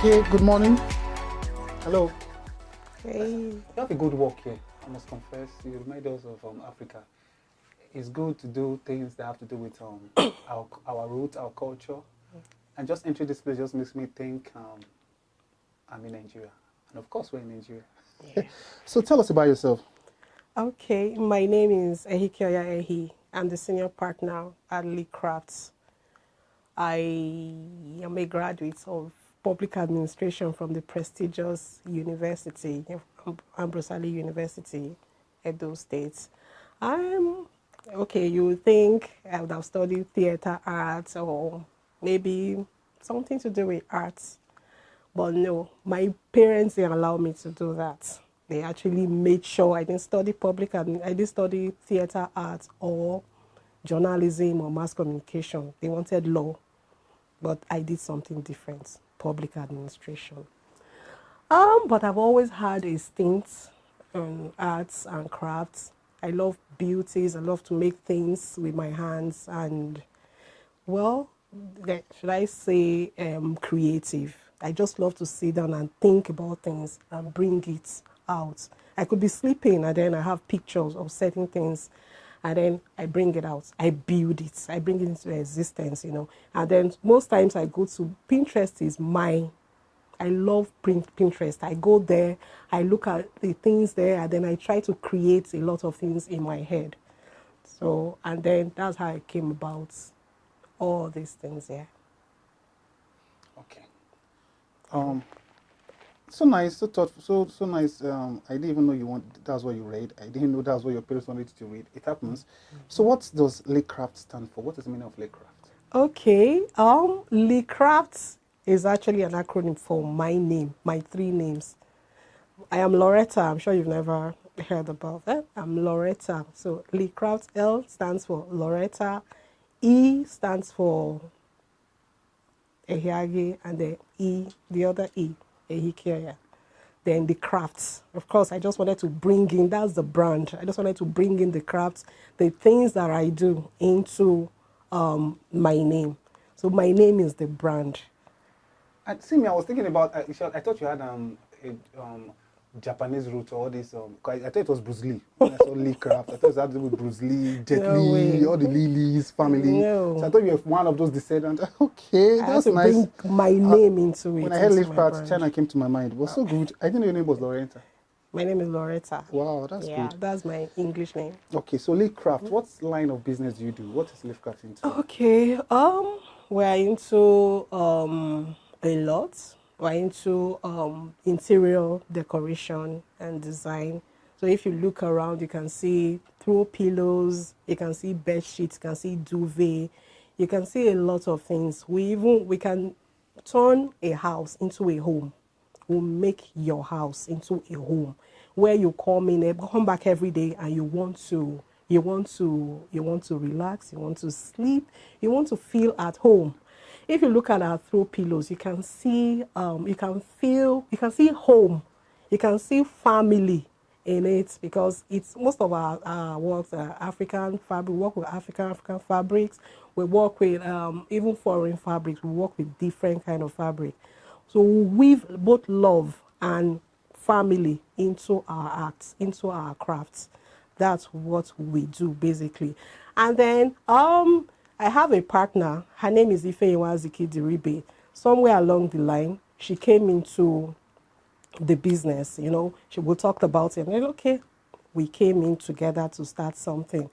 Okay, good morning. Hello. Hey. You have a good work here, I must confess. You remind us of Africa. It's good to do things that have to do with our roots, our culture. And just entering this place just makes me think I'm in Nigeria. And of course, we're in Nigeria. Yeah. So tell us about yourself. Okay, my name is Ehikioya Ehi. I'm the senior partner at LeeCraft. I am a graduate of public administration from the prestigious university, Ambrosali University, Edo State. Okay, you would think I would have studied theater arts or maybe something to do with arts. But no, my parents didn't allow me to do that. They actually made sure I didn't study I didn't study theater arts or journalism or mass communication. They wanted law, but I did something different, public administration. But I've always had a stint on arts and crafts. I love beauties. I love to make things with my hands and, well, should I say creative. I just love to sit down and think about things and bring it out. I could be sleeping and then I have pictures of certain things and then I bring it out. I build it. I bring it into existence, And then most times I go to Pinterest is mine. I love Pinterest. I go there, I look at the things there, and then I try to create a lot of things in my head. So, and then that's how I came about all these things here. Okay. So nice, so thoughtful, so nice. I didn't even know that's what you read. I didn't know that's what your parents wanted you to read. It happens. Mm-hmm. So what does LeeCraft stand for? What is the meaning of LeeCraft? Okay, LeeCraft is actually an acronym for my name, my three names. I am Loretta. I'm sure you've never heard about that. I'm Loretta. So LeeCraft, L stands for Loretta, E stands for Ehiage, and the other E, Ehikioya. Then the crafts. Of course, I just wanted to bring in, that's the brand. I just wanted to bring in the crafts, the things that I do into my name. So my name is the brand. And see me, I was thinking about, I thought you had Japanese roots or all this. I thought it was Bruce Lee. When I saw LeeCraft, I thought it had to do with Bruce Lee, Jet Li, all the Lees family. No. So I thought you were one of those descendants. Okay, that's nice. I had to bring my name into it. When I heard LeeCraft, China came to my mind. It was so good. I didn't know your name was Loretta. My name is Loretta. Wow, that's good. Yeah, that's my English name. Okay, so LeeCraft, what line of business do you do? What is LeeCraft into? Okay, we're into a lot. We're into interior decoration and design. So if you look around, you can see throw pillows, you can see bed sheets, you can see duvet, you can see a lot of things. We can turn a house into a home. We'll make your house into a home where you come back every day and you want to relax, you want to sleep, you want to feel at home. If you look at our throw pillows, you can see home, you can see family in it, because it's most of our works are African fabric. We work with African fabrics. We work with even foreign fabrics. We work with different kind of fabric. So we weave both love and family into our arts, into our crafts. That's what we do basically. And then I have a partner. Her name is Ifeyinwaziki Diribe. Somewhere along the line, she came into the business. We talked about it. And okay, we came in together to start something.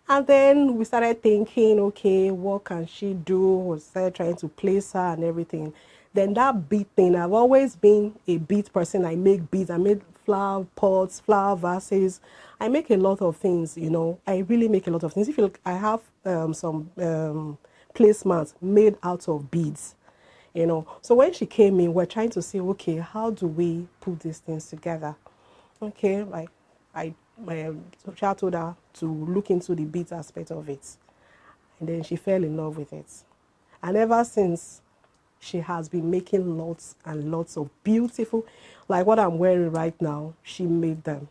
And then we started thinking, okay, what can she do? We started trying to place her and everything. Then that bead thing, I've always been a bead person. I make beads. I made flower pots, flower vases. I make a lot of things, I really make a lot of things. If you look, I have some placemats made out of beads, So when she came in, we're trying to say, okay, how do we put these things together? Okay, like I told her to look into the beads aspect of it. And then she fell in love with it. And ever since, she has been making lots and lots of beautiful, like what I'm wearing right now, she made them,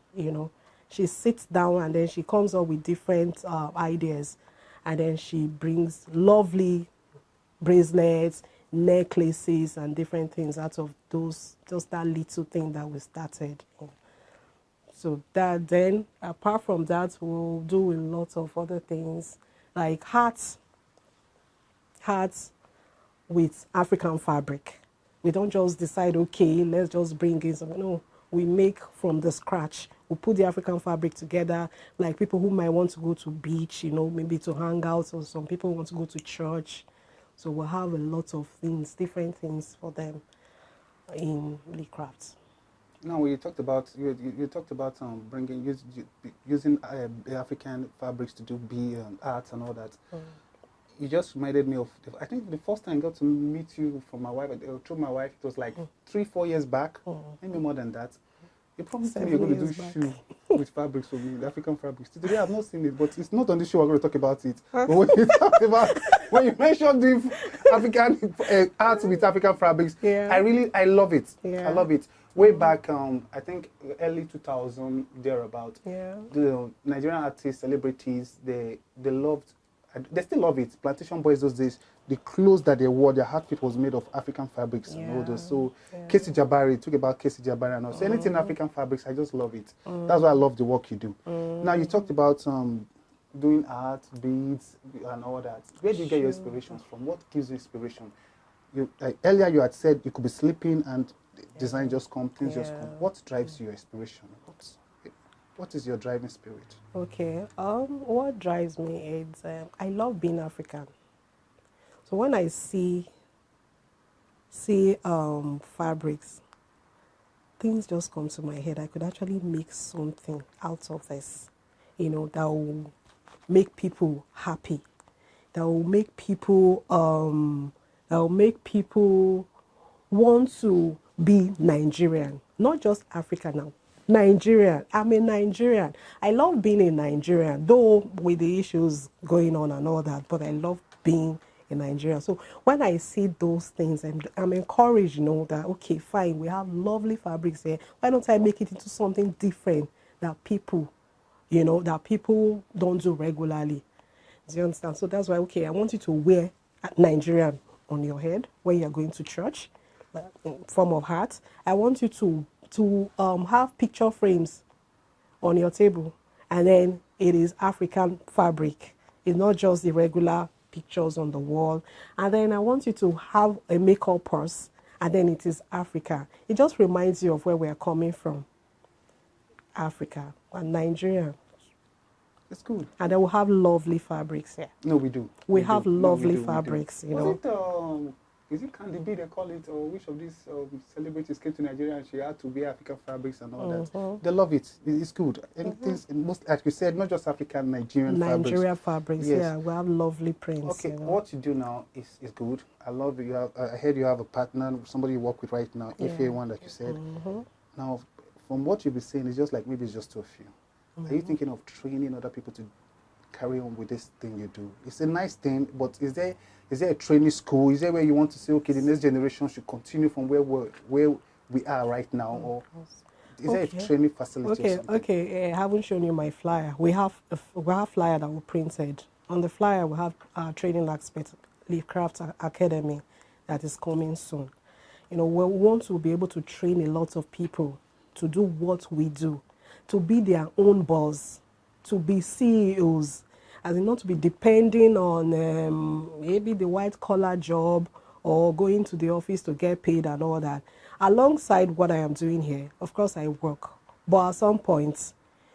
She sits down and then she comes up with different ideas. And then she brings lovely bracelets, necklaces and different things out of those, just that little thing that we started. So that then, apart from that, we'll do a lot of other things like hats with African fabric. We don't just decide, okay, let's just bring in some. No, we make from the scratch. We put the African fabric together, like people who might want to go to beach, maybe to hang out, or some people want to go to church. So we'll have a lot of things, different things for them in LeeCraft. Now you talked about using African fabrics to do arts and all that. You just reminded me of, I think the first time I got to meet you from my wife, through my wife, it was like 3-4 years back, maybe more than that. You promised me you're going to do shoe with fabrics for me, the African fabrics. Today I've not seen it, but it's not on the show we're going to talk about it. But when you mentioned the African arts with African fabrics, I love it. Yeah. I love it. Way back, I think early 2000, thereabout, the Nigerian artists, celebrities, they loved, they still love it. Plantation boys those days, the clothes that they wore, their outfit was made of African fabrics and all those. So Casey Jabari, talk about Casey Jabari and all. So anything African fabrics, I just love it. That's why I love the work you do. Now you talked about doing art, beads and all that. Where do you get your inspirations from? What gives you inspiration? Earlier you had said you could be sleeping and design just come, things just come. What drives your inspiration? What is your driving spirit? Okay, what drives me is I love being African. So when I see fabrics, things just come to my head. I could actually make something out of this, that will make people happy, that will make people want to be Nigerian, not just African now. Nigerian. I'm a Nigerian. I love being a Nigerian, though with the issues going on and all that, but I love being a Nigerian. So when I see those things, I'm encouraged, that, okay, fine, we have lovely fabrics here. Why don't I make it into something different that people, that people don't do regularly? Do you understand? So that's why, okay, I want you to wear Nigerian on your head when you're going to church, in form of hat. I want you to have picture frames on your table, and then it is African fabric. It's not just the regular pictures on the wall. And then I want you to have a makeup purse, and then it is Africa. It just reminds you of where we are coming from, Africa and Nigeria. It's good. And then we'll have lovely fabrics here. No, we do. We have lovely fabrics, Is it Candy B they call it, or which of these celebrities came to Nigeria and she had to wear African fabrics and all that? They love it. It's good. Anything, most, like you said, not just African, Nigerian fabrics. Yes. Yeah, we have lovely prints. Okay, what you do now is good. I love it. I heard you have a partner, somebody you work with right now, FA1, like you said. Now, from what you've been saying, it's just like maybe it's just 2 of you. Are you thinking of training other people to carry on with this thing you do? It's a nice thing, but is there a training school? Is there where you want to say, okay, the next generation should continue from where we are right now? Or is there a training facility or something? Okay, I haven't shown you my flyer. We have a flyer that we printed. On the flyer, we have our training aspect, LeeCraft Academy, that is coming soon. We want to be able to train a lot of people to do what we do, to be their own boss, to be CEOs, as in not to be depending on maybe the white-collar job or going to the office to get paid and all that. Alongside what I am doing here, of course I work, but at some point,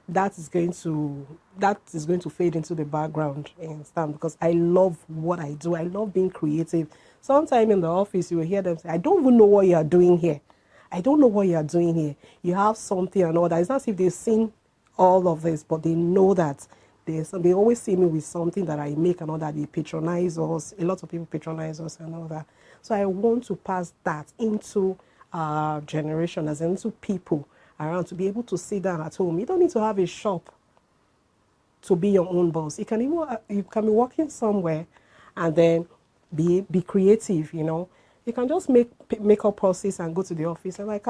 that is going to fade into the background, you understand? Because I love what I do. I love being creative. Sometime in the office, you will hear them say, I don't even know what you are doing here. I don't know what you are doing here. You have something and all that. It's not as if they've seen all of this, but they know that they always see me with something that I make and all that. They patronize us. A lot of people patronize us and all that. So I want to pass that into our generation, as into people around, to be able to sit down at home. You don't need to have a shop to be your own boss. You can be working somewhere and then be creative, You can just make makeup process and go to the office and like,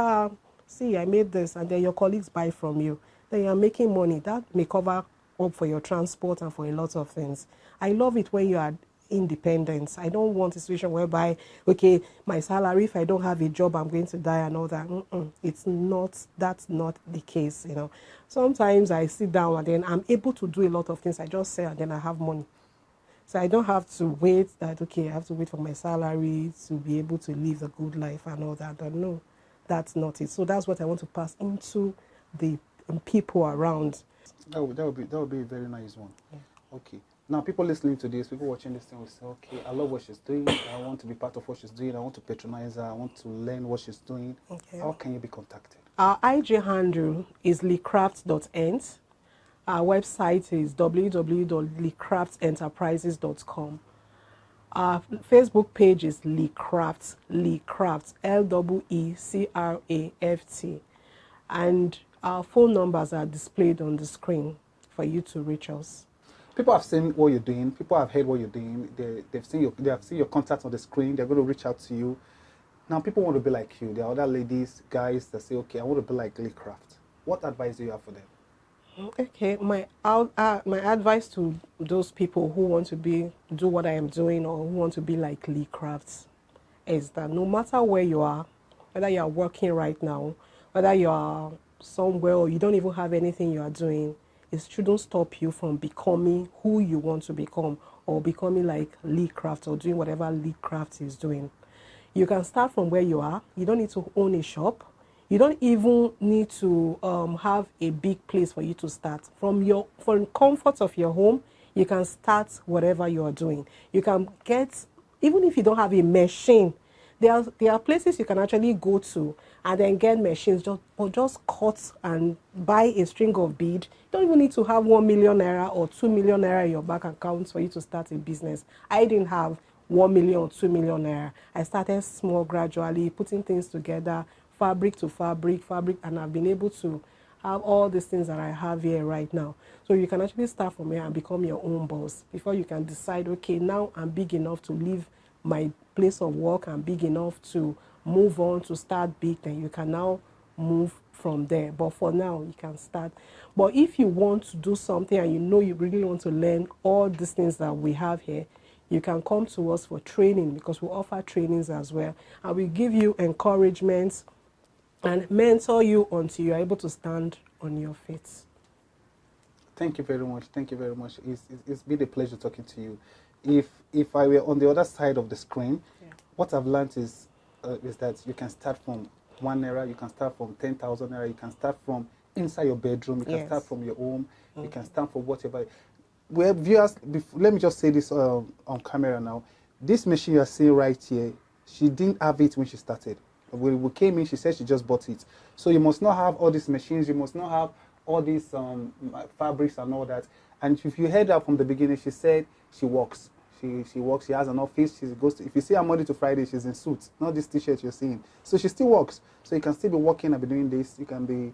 see, I made this, and then your colleagues buy from you. Then you're making money. That may cover up for your transport and for a lot of things. I love it when you are independence. I don't want a situation whereby, okay, my salary, if I don't have a job, I'm going to die and all that. That's not the case, you know. Sometimes I sit down and then I'm able to do a lot of things. I just say and then I have money. So I don't have to wait that, okay, I have to wait for my salary to be able to live a good life and all that. But no, that's not it. So that's what I want to pass into the people around. That would be a very nice one. Yeah. Okay. Now, people listening to this, people watching this thing will say, okay, I love what she's doing. I want to be part of what she's doing. I want to patronize her. I want to learn what she's doing. Okay. How can you be contacted? Our IG handle is LeeCraft.ent. Our website is www.LeeCraftEnterprises.com. Our Facebook page is LeeCraft, LeeCraft. And our phone numbers are displayed on the screen for you to reach us. People have seen what you're doing. People have heard what you're doing. They have seen your contact on the screen. They're going to reach out to you. Now, people want to be like you. There are other ladies, guys that say, okay, I want to be like LeeCraft. What advice do you have for them? Okay, my advice to those people who want to do what I am doing or who want to be like LeeCraft is that no matter where you are, whether you are working right now, whether you are somewhere or you don't even have anything you are doing, it shouldn't stop you from becoming who you want to become or becoming like LeeCraft or doing whatever LeeCraft is doing. You can start from where you are. You don't need to own a shop. You don't even need to have a big place for you to start. From comfort of your home, you can start whatever you are doing. You can get, even if you don't have a machine, there are places you can actually go to and then get machines, just cut and buy a string of bead. You don't even need to have 1 million naira or 2 million naira in your bank account for you to start a business. I didn't have 1 million or 2 million naira. I started small, gradually, putting things together, fabric to fabric, and I've been able to have all these things that I have here right now. So you can actually start from here and become your own boss before you can decide, okay, now I'm big enough to leave my place of work. I'm big enough to move on to start big, then you can now move from there. But for now, you can start. But if you want to do something and you know you really want to learn all these things that we have here, you can come to us for training because we offer trainings as well. And we give you encouragement and mentor you until you're able to stand on your feet. Thank you very much. Thank you very much. It's been a pleasure talking to you. If I were on the other side of the screen, what I've learned is that you can start from 1 naira, you can start from 10,000 naira, you can start from inside your bedroom, you can start from your home, you can start from whatever. Well, viewers, let me just say this on camera now. This machine you are seeing right here, she didn't have it when she started. When we came in, she said she just bought it. So you must not have all these machines, you must not have all these fabrics and all that. And if you heard her from the beginning, she said she works. She works, she has an office, she goes to, if you see her Monday to Friday, she's in suits, not this t-shirt you're seeing. So she still works. So you can still be working and be doing this. You can be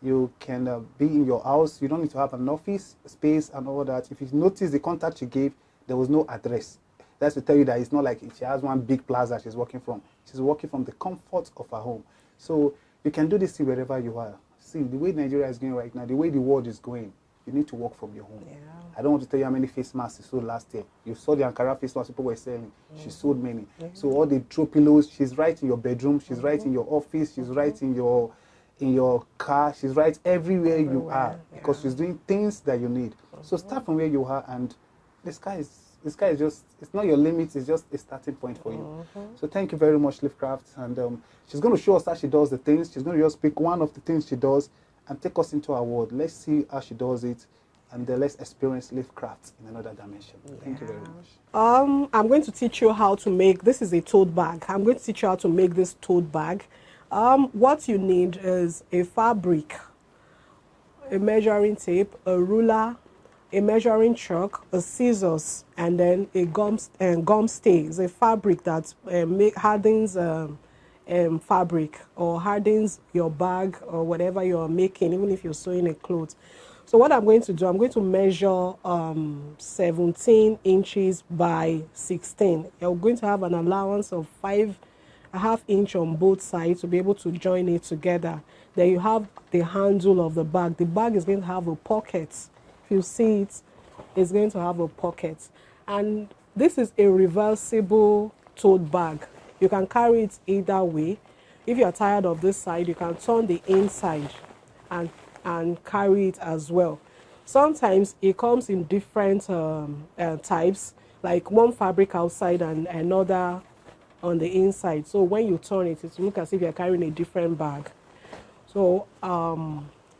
in your house. You don't need to have an office space and all that. If you notice the contact she gave, there was no address. That's to tell you that it's not like she has one big plaza she's working from. She's working from the comfort of her home. So you can do this thing wherever you are. See, the way Nigeria is going right now, the way the world is going, you need to work from your home. Yeah. I don't want to tell you how many face masks she sold last year. You saw the Ankara face masks people were selling. She sold many. So all the throw pillows, she's right in your bedroom, she's right in your office, she's right in your car, she's right everywhere you are, because she's doing things that you need. So start from where you are, and the sky is just, it's not your limit, it's just a starting point for you. So thank you very much, LeeCraft. And she's going to show us how she does the things. She's going to just pick one of the things she does and take us into her world. Let's see how she does it, and then let's experience LeeCraft in another dimension. Thank you very much. I'm going to teach you how to make, this is a tote bag. I'm going to teach you how to make this tote bag. What you need is a fabric, a measuring tape, a ruler, a measuring chalk, a scissors, and then a gum stay. It's a fabric that hardens fabric or hardens your bag or whatever you're making, even if you're sewing a cloth. So what I'm going to do, I'm going to measure 17 inches by 16. You're going to have an allowance of 5.5 inches on both sides to be able to join it together. Then you have the handle of the bag. The bag is going to have a pocket. If you see it, it's going to have a pocket. And This is a reversible tote bag. You can carry it either way. If you're tired of this side, you can turn the inside and carry it as well. Sometimes it comes in different types, like one fabric outside and another on the inside. So when you turn it, it looks as if you're carrying a different bag. So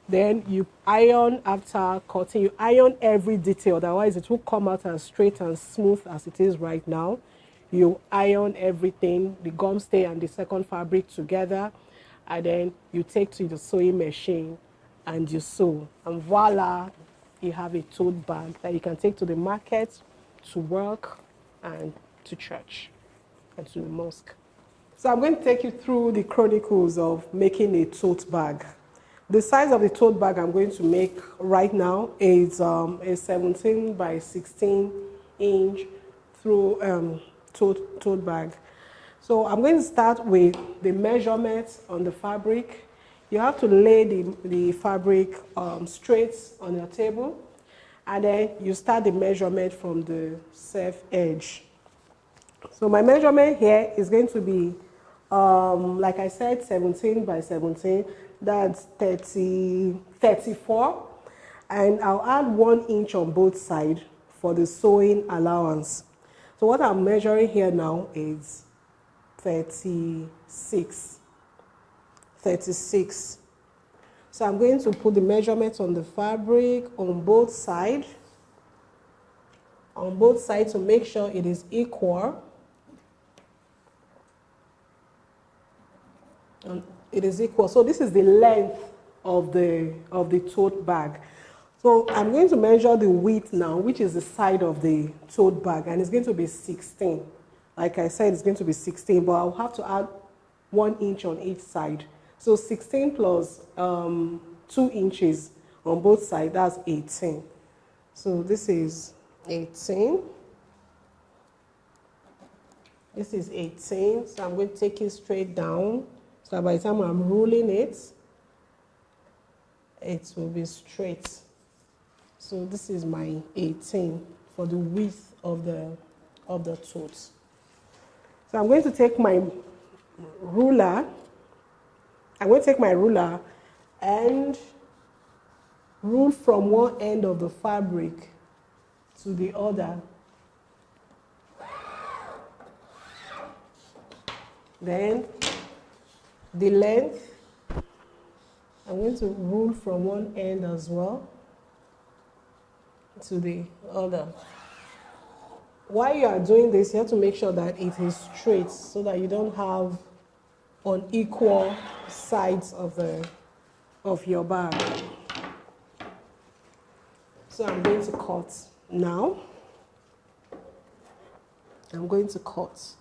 then you iron after cutting. You iron every detail, otherwise it will come out as straight and smooth as it is right now. You iron everything, the gum stay and the second fabric together, and then you take to the sewing machine and you sew. And voila, you have a tote bag that you can take to the market, to work, and to church, and to the mosque. So I'm going to take you through the chronicles of making a tote bag. The size of the tote bag I'm going to make right now is a 17 by 16 inch through tote bag. So I'm going to start with the measurements on the fabric. You have to lay the fabric straight on your table, and then you start the measurement from the self edge. So my measurement here is going to be, like I said, 17 by 17. That's 34. And I'll add 1 inch on both sides for the sewing allowance. So what I'm measuring here now is 36. So I'm going to put the measurement on the fabric on both sides. On both sides to make sure it is equal. And it is equal. So this is the length of the tote bag. So I'm going to measure the width now, which is the side of the tote bag, and it's going to be 16. Like I said, it's going to be 16, but I'll have to add 1 inch on each side. So 16 plus 2 inches on both sides, that's 18. So this is 18. This is 18, so I'm going to take it straight down. So by the time I'm rolling it, it will be straight. So this is my 18 for the width of the tote. So I'm going to take my ruler. I'm going to take my ruler and rule from one end of the fabric to the other. Then the length, I'm going to rule from one end as well to the other. While you are doing this, you have to make sure that it is straight so that you don't have unequal sides of your bag. So I'm going to cut now. I'm going to cut.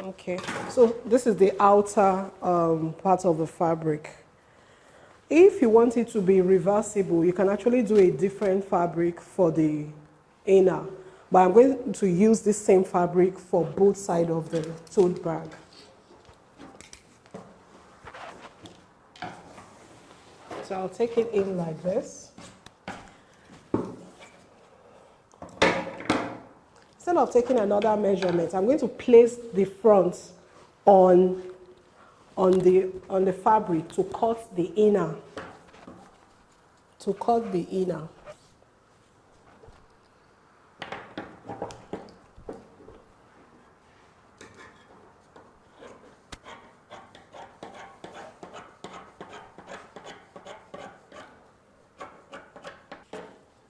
Okay, so this is the outer part of the fabric. If you want it to be reversible, you can actually do a different fabric for the inner. But I'm going to use this same fabric for both sides of the tote bag. So I'll take it in like this. Instead of taking another measurement, I'm going to place the front on the fabric to cut the inner. To cut the inner.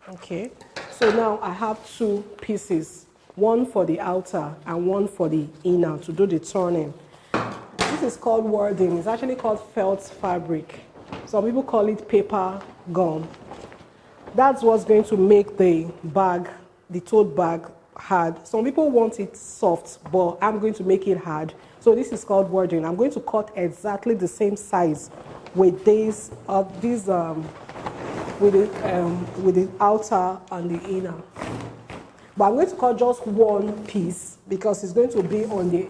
Okay, so now I have two pieces, one for the outer and one for the inner to do the turning. This is called wording. It's actually called felt fabric. Some people call it paper gum. That's what's going to make the bag, the tote bag, hard. Some people want it soft, but I'm going to make it hard. So this is called wording. I'm going to cut exactly the same size with this, with the outer and the inner. But I'm going to cut just one piece because it's going to be on the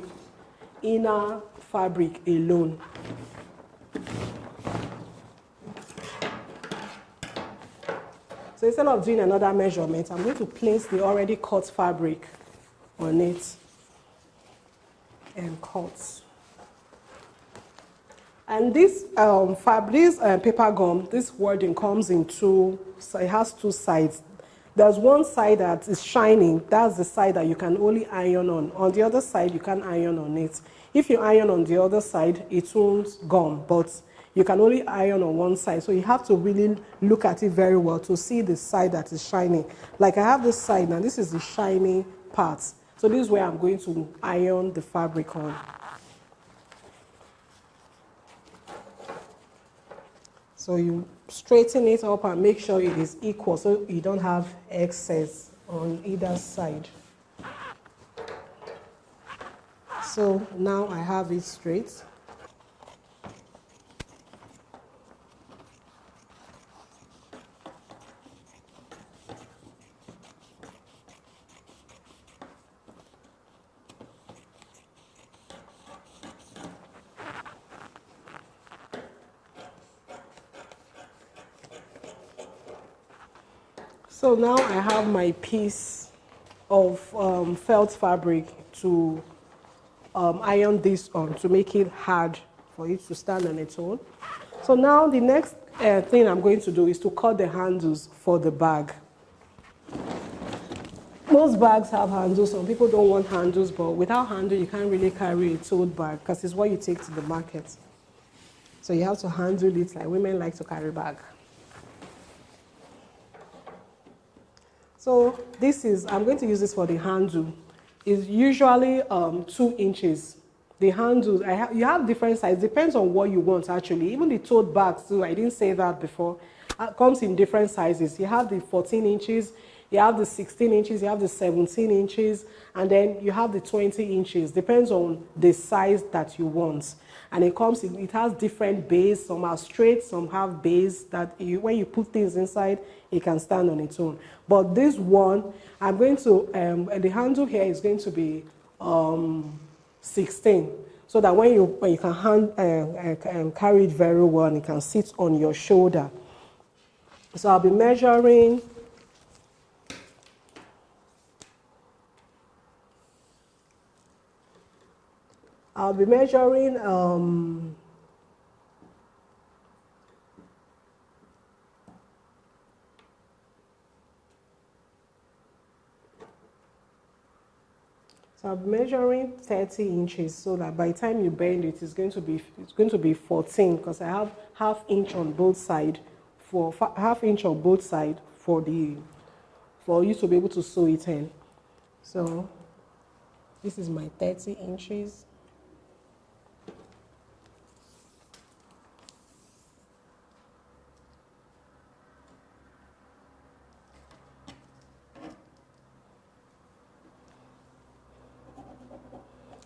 inner fabric alone. So instead of doing another measurement, I'm going to place the already cut fabric on it and cut. And this paper gum, this wording comes in two, so it has two sides. There's one side that is shining, that's the side that you can only iron on. On the other side, you can iron on it. If you iron on the other side, it won't gum, but you can only iron on one side. So you have to really look at it very well to see the side that is shining. Like I have this side now, this is the shiny part. So this is where I'm going to iron the fabric on. So you straighten it up and make sure it is equal so you don't have excess on either side. So now I have it straight. So now I have my piece of felt fabric to iron this on to make it hard for it to stand on its own. So now the next thing I'm going to do is to cut the handles for the bag. Most bags have handles. Some people don't want handles, but without handle you can't really carry a tote bag because it's what you take to the market. So you have to handle it like women like to carry bag. So this is, I'm going to use this for the handle. It's usually 2 inches. The handle, you have different sizes, depends on what you want actually. Even the tote bags too, I didn't say that before, comes in different sizes. You have the 14 inches, you have the 16 inches, you have the 17 inches, and then you have the 20 inches. Depends on the size that you want. And it has different bays. Some are straight, some have bays that when you put things inside, it can stand on its own. But this one, I'm going to, the handle here is going to be 16. So that when you can carry it very well and it can sit on your shoulder. So I'll be measuring so I'm measuring 30 inches so that by the time you bend it, it's going to be 14 because I have half inch on both sides for you to be able to sew it in. So this is my 30 inches.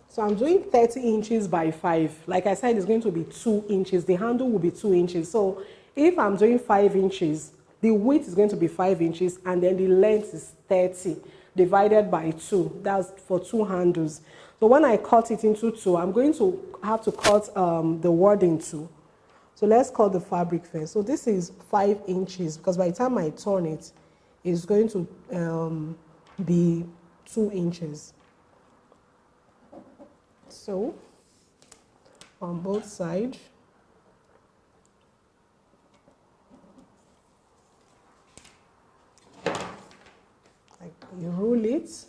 So I'm doing 30 inches by 5. Like I said, it's going to be 2 inches. The handle will be 2 inches. So if I'm doing 5 inches, the width is going to be 5 inches, and then the length is 30 divided by 2. That's for 2 handles. So when I cut it into 2, I'm going to have to cut the wording too. So let's cut the fabric first. So this is 5 inches because by the time I turn it, it's going to be 2 inches. So on both sides, like you roll it so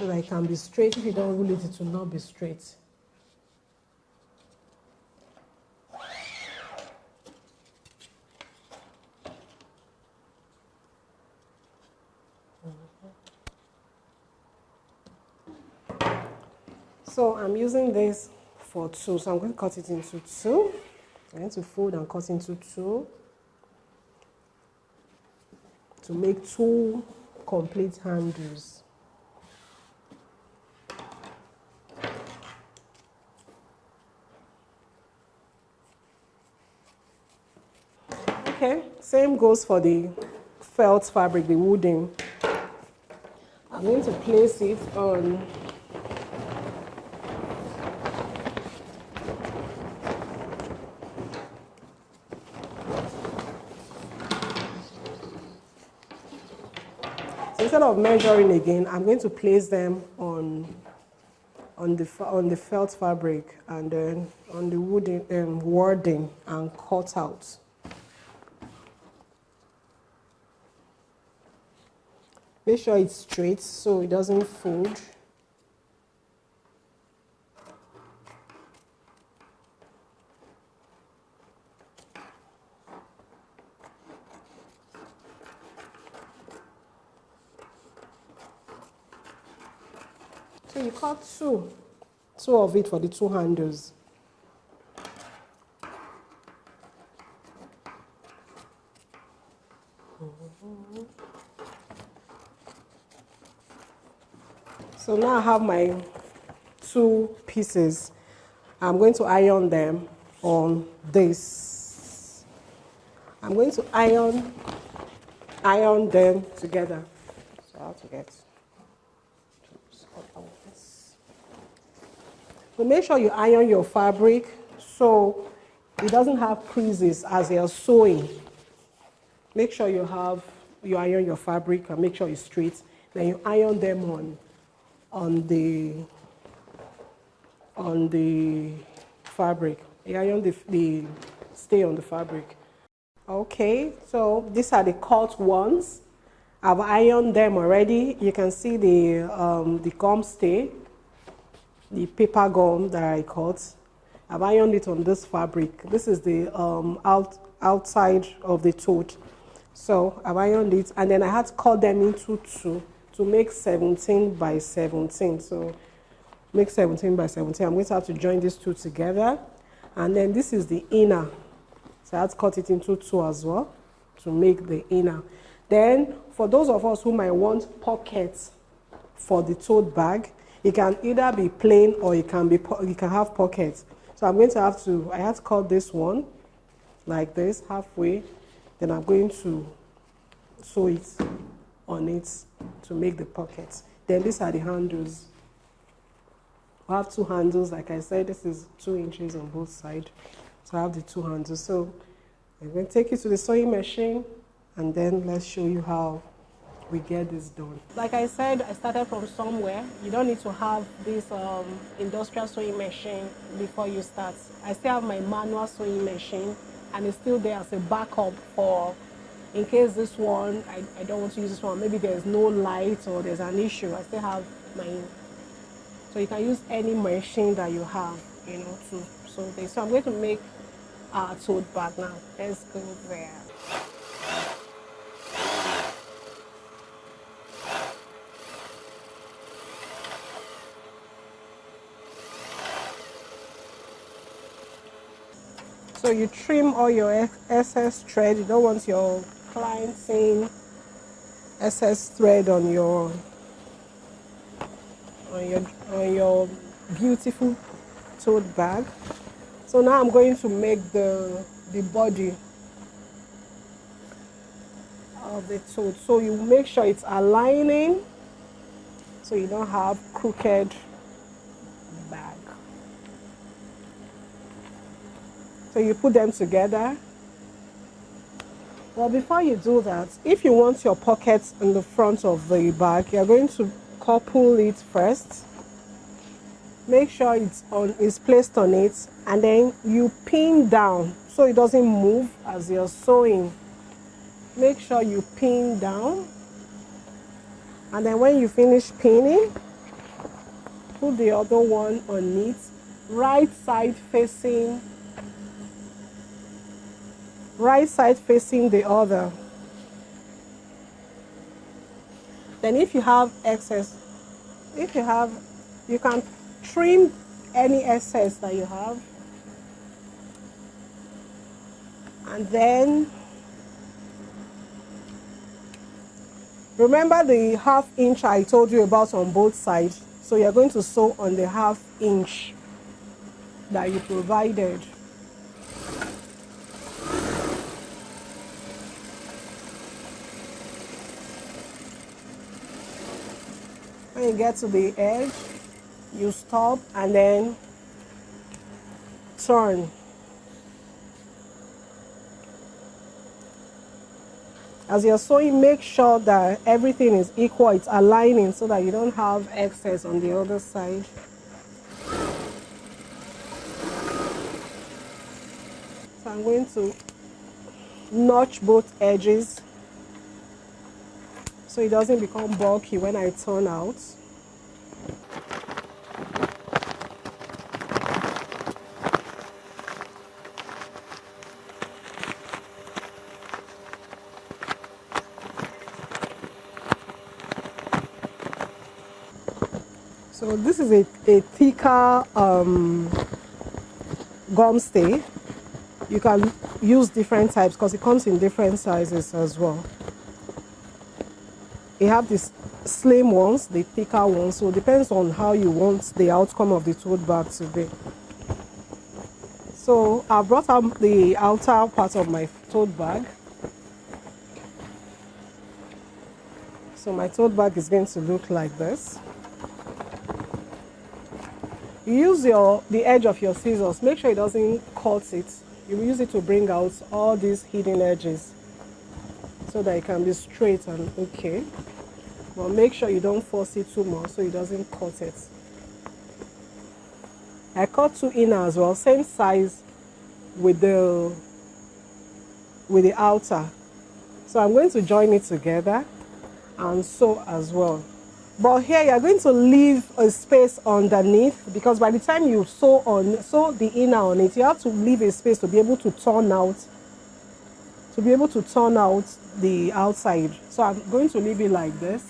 that it can be straight. If you don't roll it, it will not be straight. So I'm using this for 2, so I'm going to cut it into 2. I'm going to fold and cut into 2 to make 2 complete handles. Okay, same goes for the felt fabric, the wooden. I'm going to place it on instead of measuring again, I'm going to place them on the felt fabric and then on the wooden wording and cut out. Make sure it's straight so it doesn't fold. So you cut two of it for the two handles. So now I have my two pieces. I'm going to iron them on this. I'm going to iron them together. So I have to get so make sure you iron your fabric so it doesn't have creases as you're sewing. Make sure you iron your fabric and make sure it's straight. Then you iron them on the fabric. You iron the stay on the fabric. Okay, so these are the cut ones. I've ironed them already. You can see the gum stay, the paper gum that I cut. I've ironed it on this fabric. This is the outside of the tote. So I've ironed it, and then I had to cut them into two to make 17 by 17. So make 17 by 17. I'm going to have to join these two together, and then this is the inner. So I had to cut it into two as well to make the inner. Then for those of us who might want pockets for the tote bag, it can either be plain or it can have pockets. So I'm going to I have to cut this one like this halfway. Then I'm going to sew it on it to make the pockets. Then these are the handles. I have two handles, like I said, this is 2 inches on both sides. So I have the two handles. So I'm going to take it to the sewing machine and then let's show you how we get this done. Like I said, I started from somewhere. You don't need to have this industrial sewing machine before you start. I still have my manual sewing machine and it's still there as a backup for in case this one, I don't want to use this one, maybe there's no light or there's an issue, I still have mine. So you can use any machine that you have, to sew this. So I'm going to make our tote bag now. Let's go there. So you trim all your excess thread. You don't want your client seeing excess thread on your beautiful tote bag. So now I'm going to make the body of the tote. So you make sure it's aligning so you don't have crooked bag. So you put them together. Well, before you do that, if you want your pockets in the front of the bag, you're going to couple it first. Make sure it's placed on it, and then you pin down so it doesn't move as you're sewing. Make sure you pin down, and then when you finish pinning, put the other one on it, right side facing the other. Then if you have excess, you can trim any excess that you have. And then remember the 1/2 inch I told you about on both sides. So you're going to sew on the 1/2 inch that you provided. When you get to the edge, you stop and then turn. As you're sewing, make sure that everything is equal, it's aligning so that you don't have excess on the other side. So I'm going to notch both edges so it doesn't become bulky when I turn out. So this is a thicker gum stay. You can use different types because it comes in different sizes as well. You have these slim ones, the thicker ones, so it depends on how you want the outcome of the tote bag to be. So I brought out the outer part of my tote bag. So my tote bag is going to look like this. You use the edge of your scissors. Make sure it doesn't cut it. You use it to bring out all these hidden edges so that it can be straight and okay. But make sure you don't force it too much so it doesn't cut it. I cut two inner as well, same size with the outer. So I'm going to join it together and sew as well. But here you're going to leave a space underneath because by the time you sew the inner on it, you have to leave a space to be able to turn out the outside. So I'm going to leave it like this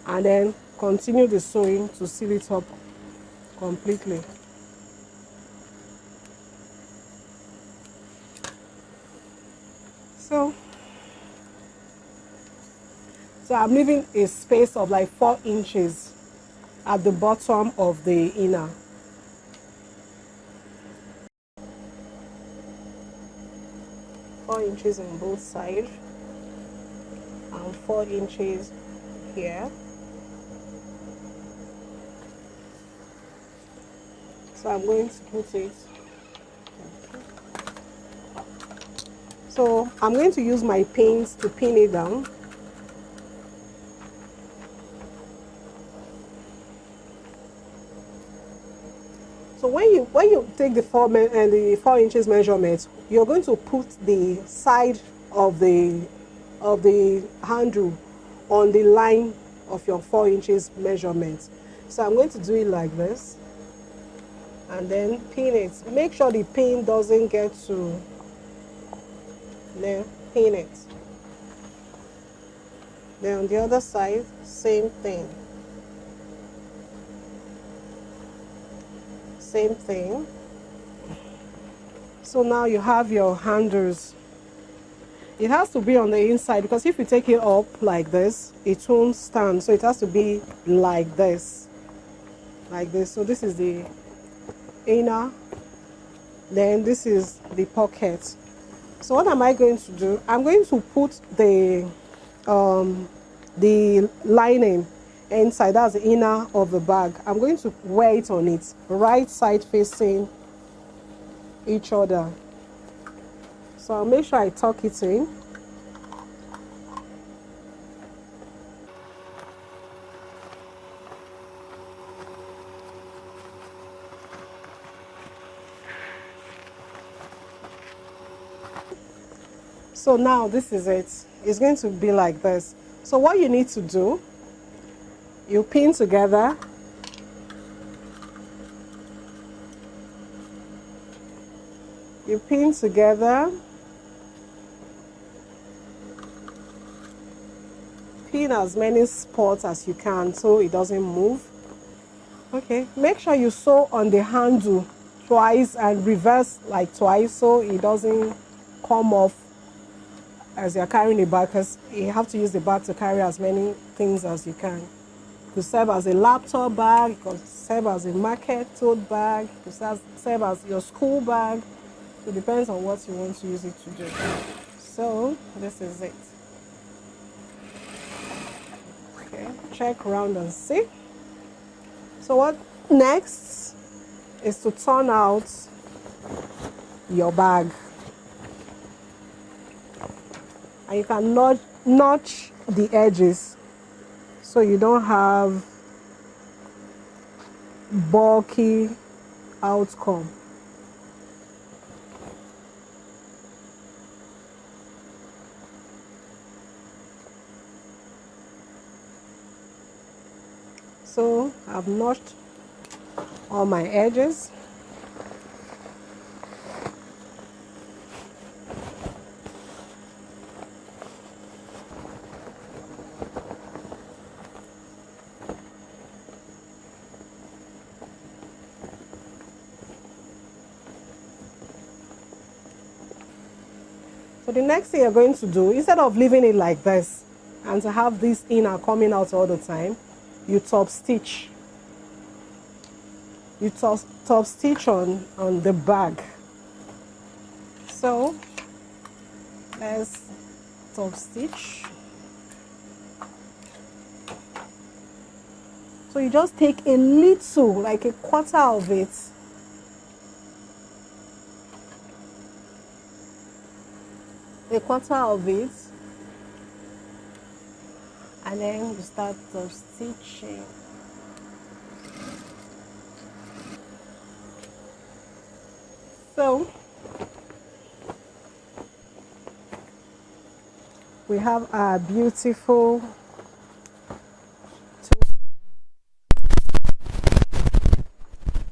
and then continue the sewing to seal it up completely. So I'm leaving a space of like 4 inches at the bottom of the inner. Four inches on both sides and 4 inches here. So I'm going to put it. So I'm going to use my pins to pin it down. So when you take the 4 inches measurement, you're going to put the side of the handle on the line of your 4 inches measurement. So I'm going to do it like this and then pin it. Make sure the pin doesn't get to there. Pin it. Then on the other side, same thing. Same thing. So now you have your handles. It has to be on the inside because if you take it up like this, it won't stand. So it has to be like this. Like this. So this is the inner. Then this is the pocket. So what am I going to do? I'm going to put the lining inside. That's the inner of the bag. I'm going to wear it on it, right side facing each other. So I'll make sure I tuck it in. So now this is it. It's going to be like this. So what you need to do, you pin together. You pin together. Pin as many spots as you can so it doesn't move. Okay, make sure you sew on the handle twice and reverse like twice so it doesn't come off as you're carrying the bag, because you have to use the bag to carry as many things as you can. It could serve as a laptop bag, it could serve as a market tote bag, it could serve as your school bag. So it depends on what you want to use it to do. So this is it. Okay, check around and see. So what next is to turn out your bag. and you can notch the edges so you don't have bulky outcome. So I've notched all my edges. So the next thing you're going to do, instead of leaving it like this and to have this inner coming out all the time, you top stitch. You top stitch on the bag. So let's top stitch. So you just take a little, like a quarter of it. A quarter of it, and then you start top stitching. So we have our beautiful tote.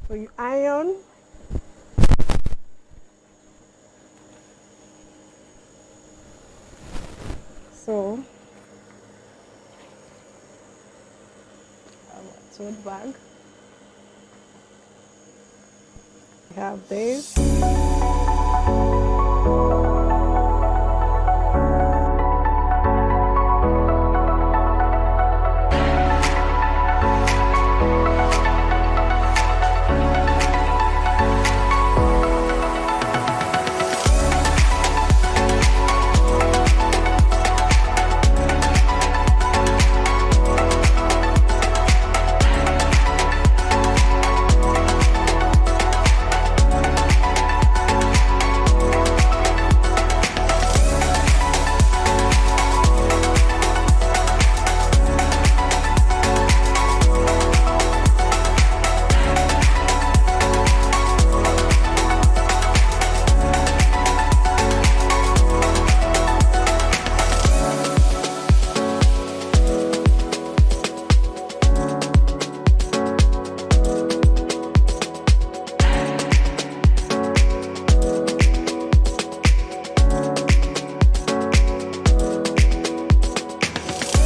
So you iron. So our tote bag. We have this.